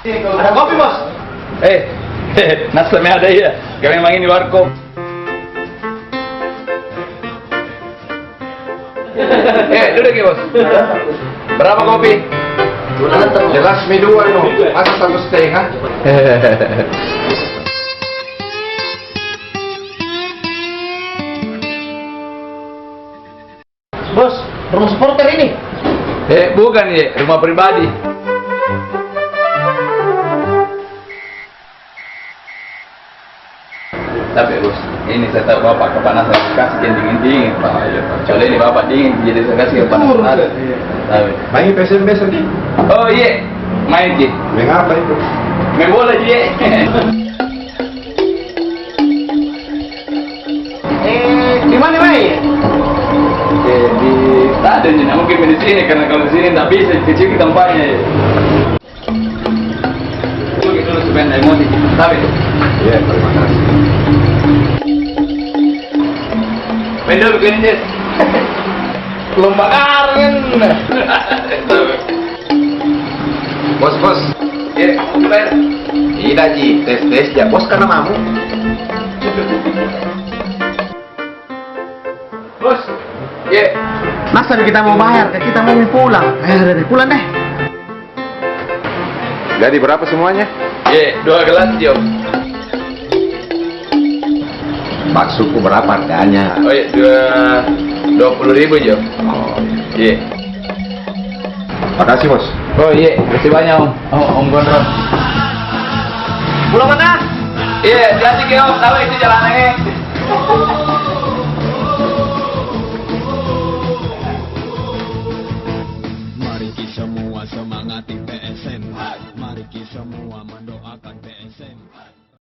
Ada kopi, Bos? Nasibnya ada ya. Kami memang ini warkop. Duduk ya, Bos. Berapa kopi? Jelas mie 2 no. Masa 1,5? Bos, rumah supporter ini. Bukan ya, rumah pribadi. Tapi Bos, ini saya tahu Bapak kepanasan, kasih yang dingin-dingin Pak. Soalnya ini Bapak dingin, jadi saya kasih kepanasan. Tapi Main PSMB lagi. oh iya, main Ji. Main apa itu? Main bola Ji. Di mana main? Di stadion Ji, mungkin di sini karena kalau di sini nggak bisa kecil tempatnya ya. Mungkin dulu supaya emosi, tapi Iya, terima kasih. main dulu begini Ji. Lomba karen. Bos. Ya, bayar. Tidak, Ji. Tes ya, Bos karena mamu. Bos. Ya. Masa kita mau bayar, kita mau pulang. Ayo, pulang deh. Jadi berapa semuanya? Ya, 2 gelas Jo. Baksoku berapa harganya? Oh iya, 20.000 Jo. Oh, Iya. makasih, Bos. Oh iya, terima banyak Om Gondrong. Pulang mana? Iya, hati-hati ke Om, tahu itu jalanannya. Mari kita semua semangati PSM. Mari kita semua mendoakan PSM.